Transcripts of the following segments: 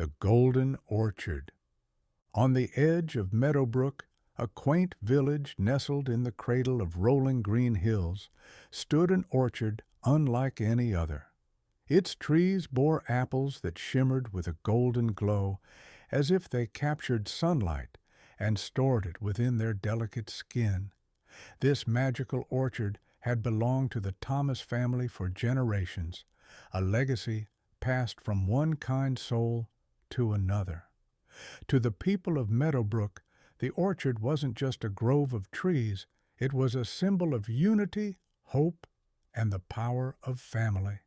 the Golden Orchard. On the edge of Meadowbrook, a quaint village nestled in the cradle of rolling green hills, stood an orchard unlike any other. Its trees bore apples that shimmered with a golden glow, as if they captured sunlight and stored it within their delicate skin. This magical orchard had belonged to the Thomas family for generations, a legacy passed from one kind soul to another. To the people of Meadowbrook, the orchard wasn't just a grove of trees, it was a symbol of unity, hope, and the power of family.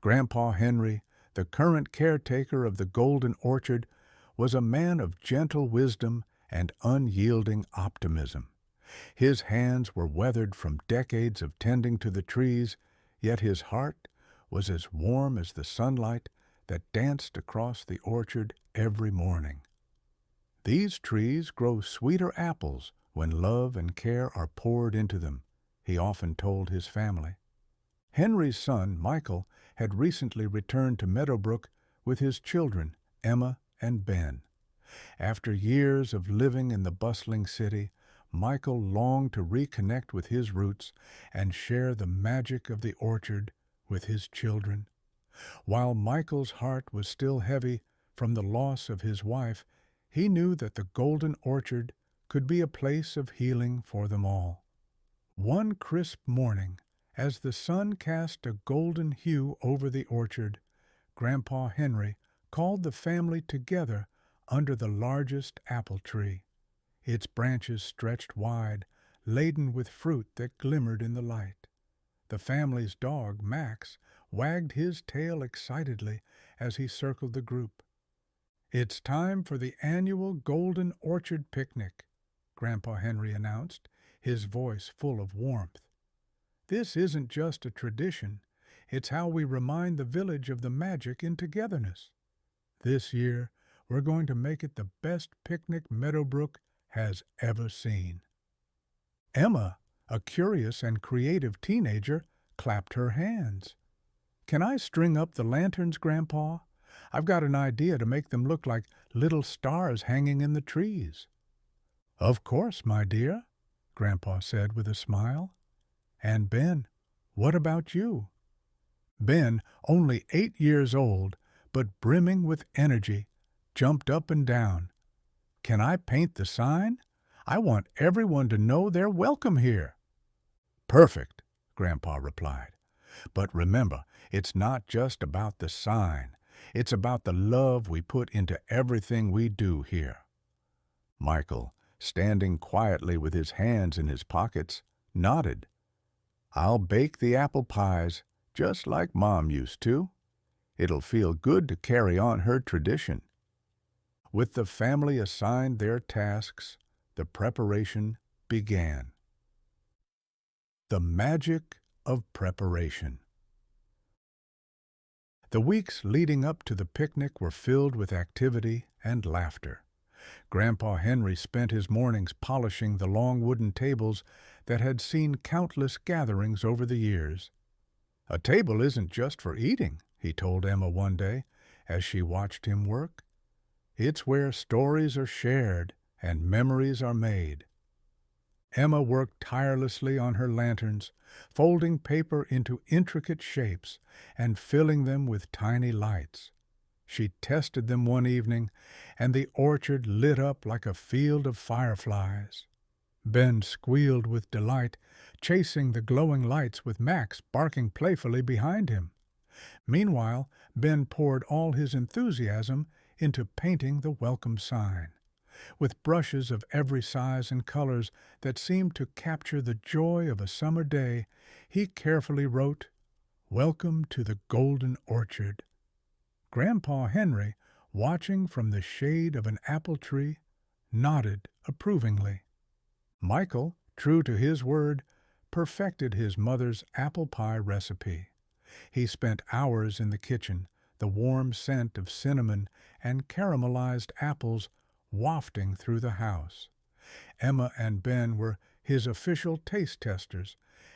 Grandpa Henry, the current caretaker of the Golden Orchard, was a man of gentle wisdom and unyielding optimism. His hands were weathered from decades of tending to the trees, yet his heart was as warm as the sunlight that danced across the orchard every morning. These trees grow sweeter apples when love and care are poured into them, he often told his family. Henry's son, Michael, had recently returned to Meadowbrook with his children, Emma and Ben. After years of living in the bustling city, Michael longed to reconnect with his roots and share the magic of the orchard with his children. While Michael's heart was still heavy from the loss of his wife, he knew that the Golden Orchard could be a place of healing for them all. One crisp morning, as the sun cast a golden hue over the orchard, Grandpa Henry called the family together under the largest apple tree. Its branches stretched wide, laden with fruit that glimmered in the light. The family's dog, Max, wagged his tail excitedly as he circled the group. "It's time for the annual Golden Orchard picnic," Grandpa Henry announced, his voice full of warmth. "This isn't just a tradition, it's how we remind the village of the magic in togetherness. This year, we're going to make it the best picnic Meadowbrook has ever seen." Emma, a curious and creative teenager, clapped her hands. "Can I string up the lanterns, Grandpa? I've got an idea to make them look like little stars hanging in the trees." "Of course, my dear," Grandpa said with a smile. "And Ben, what about you?" Ben, only 8 years old, but brimming with energy, jumped up and down. "Can I paint the sign? I want everyone to know they're welcome here." "Perfect," Grandpa replied. "But remember, it's not just about the sign. It's about the love we put into everything we do here." Michael, standing quietly with his hands in his pockets, nodded. "I'll bake the apple pies just like Mom used to. It'll feel good to carry on her tradition." With the family assigned their tasks, the preparation began. The magic of preparation. The weeks leading up to the picnic were filled with activity and laughter. Grandpa Henry spent his mornings polishing the long wooden tables that had seen countless gatherings over the years. "A table isn't just for eating," he told Emma one day as she watched him work. "It's where stories are shared and memories are made." Emma worked tirelessly on her lanterns, folding paper into intricate shapes and filling them with tiny lights. She tested them one evening, and the orchard lit up like a field of fireflies. Ben squealed with delight, chasing the glowing lights with Max barking playfully behind him. Meanwhile, Ben poured all his enthusiasm into painting the welcome sign. With brushes of every size and colors that seemed to capture the joy of a summer day, he carefully wrote, "Welcome to the Golden Orchard." Grandpa Henry, watching from the shade of an apple tree, nodded approvingly. Michael, true to his word, perfected his mother's apple pie recipe. He spent hours in the kitchen, the warm scent of cinnamon and caramelized apples wafting through the house. Emma and Ben were his official taste testers,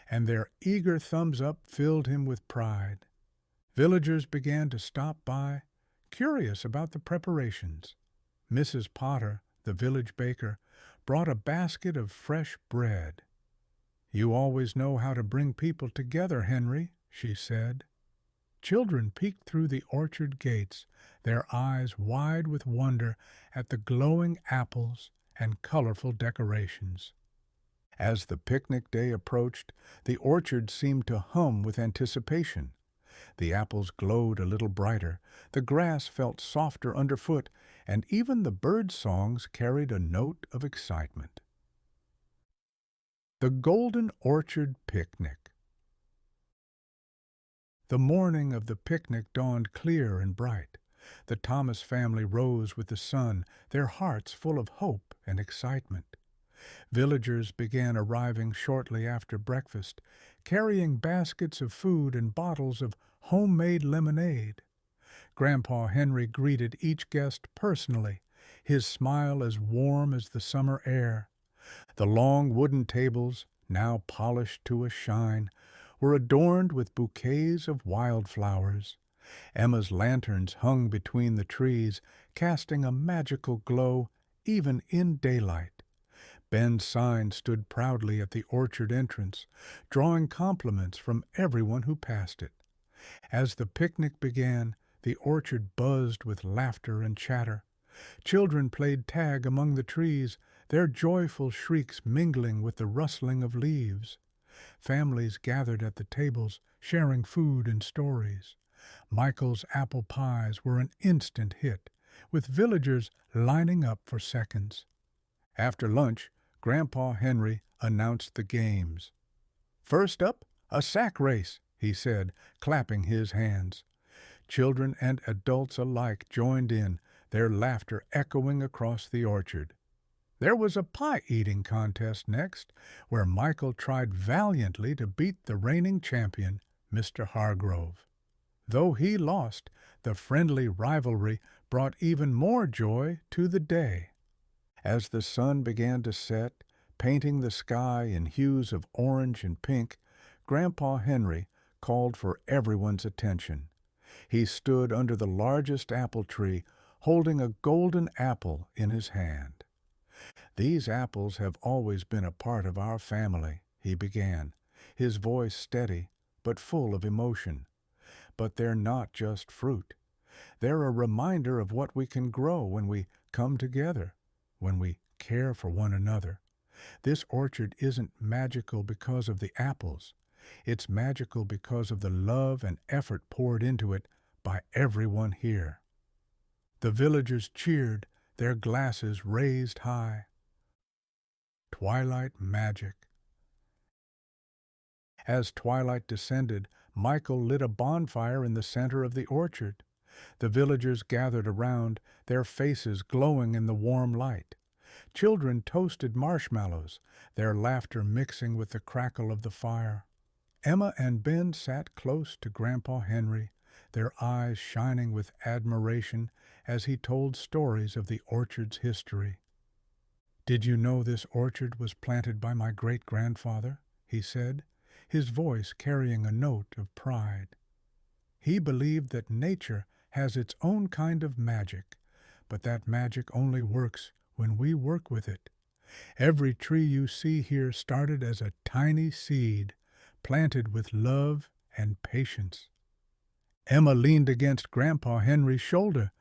and their eager thumbs up filled him with pride. Villagers began to stop by, curious about the preparations. Mrs. Potter, the village baker, brought a basket of fresh bread. "You always know how to bring people together, Henry," she said. Children peeked through the orchard gates, their eyes wide with wonder at the glowing apples and colorful decorations. As the picnic day approached, the orchard seemed to hum with anticipation. The apples glowed a little brighter, the grass felt softer underfoot, and even the bird songs carried a note of excitement. The Golden Orchard Picnic. The morning of the picnic dawned clear and bright. The Thomas family rose with the sun, their hearts full of hope and excitement. Villagers began arriving shortly after breakfast, carrying baskets of food and bottles of homemade lemonade. Grandpa Henry greeted each guest personally, his smile as warm as the summer air. The long wooden tables, now polished to a shine, were adorned with bouquets of wildflowers. Emma's lanterns hung between the trees, casting a magical glow even in daylight. Ben's sign stood proudly at the orchard entrance, drawing compliments from everyone who passed it. As the picnic began, the orchard buzzed with laughter and chatter. Children played tag among the trees, their joyful shrieks mingling with the rustling of leaves. Families gathered at the tables, sharing food and stories. Michael's apple pies were an instant hit, with villagers lining up for seconds. After lunch, Grandpa Henry announced the games. "First up, a sack race," he said, clapping his hands. Children and adults alike joined in, their laughter echoing across the orchard. There was a pie-eating contest next, where Michael tried valiantly to beat the reigning champion, Mr. Hargrove. Though he lost, the friendly rivalry brought even more joy to the day. As the sun began to set, painting the sky in hues of orange and pink, Grandpa Henry called for everyone's attention. He stood under the largest apple tree, holding a golden apple in his hand. "These apples have always been a part of our family," he began, his voice steady but full of emotion. "But they're not just fruit. They're a reminder of what we can grow when we come together, when we care for one another. This orchard isn't magical because of the apples. It's magical because of the love and effort poured into it by everyone here." The villagers cheered, their glasses raised high. Twilight magic. As twilight descended, Michael lit a bonfire in the center of the orchard. The villagers gathered around, their faces glowing in the warm light. Children toasted marshmallows, their laughter mixing with the crackle of the fire. Emma and Ben sat close to Grandpa Henry, their eyes shining with admiration as he told stories of the orchard's history. "Did you know this orchard was planted by my great-grandfather?" he said, his voice carrying a note of pride. "He believed that nature has its own kind of magic, but that magic only works when we work with it. Every tree you see here started as a tiny seed, planted with love and patience." Emma leaned against Grandpa Henry's shoulder.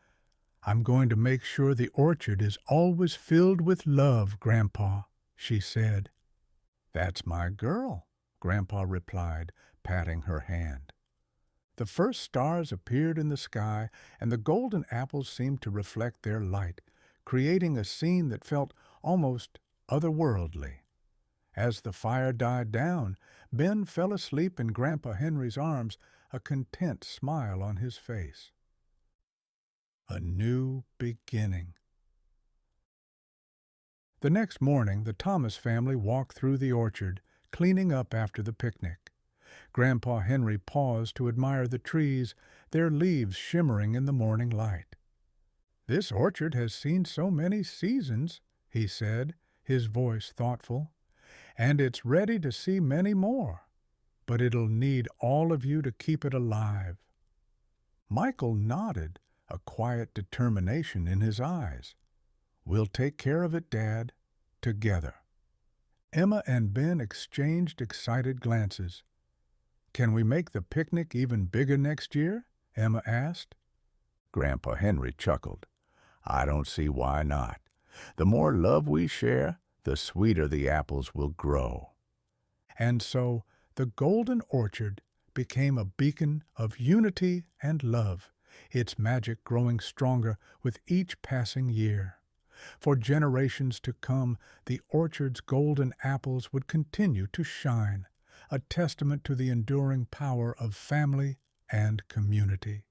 "I'm going to make sure the orchard is always filled with love, Grandpa," she said. "That's my girl," Grandpa replied, patting her hand. The first stars appeared in the sky, and the golden apples seemed to reflect their light, creating a scene that felt almost otherworldly. As the fire died down, Ben fell asleep in Grandpa Henry's arms, a content smile on his face. A new beginning. The next morning, the Thomas family walked through the orchard, cleaning up after the picnic. Grandpa Henry paused to admire the trees, their leaves shimmering in the morning light. "This orchard has seen so many seasons," he said, his voice thoughtful, "and it's ready to see many more. But it'll need all of you to keep it alive." Michael nodded, a quiet determination in his eyes. "We'll take care of it, Dad, together." Emma and Ben exchanged excited glances. "Can we make the picnic even bigger next year?" Emma asked. Grandpa Henry chuckled. "I don't see why not. The more love we share, the sweeter the apples will grow." And so the Golden Orchard became a beacon of unity and love, its magic growing stronger with each passing year. For generations to come, the orchard's golden apples would continue to shine, a testament to the enduring power of family and community.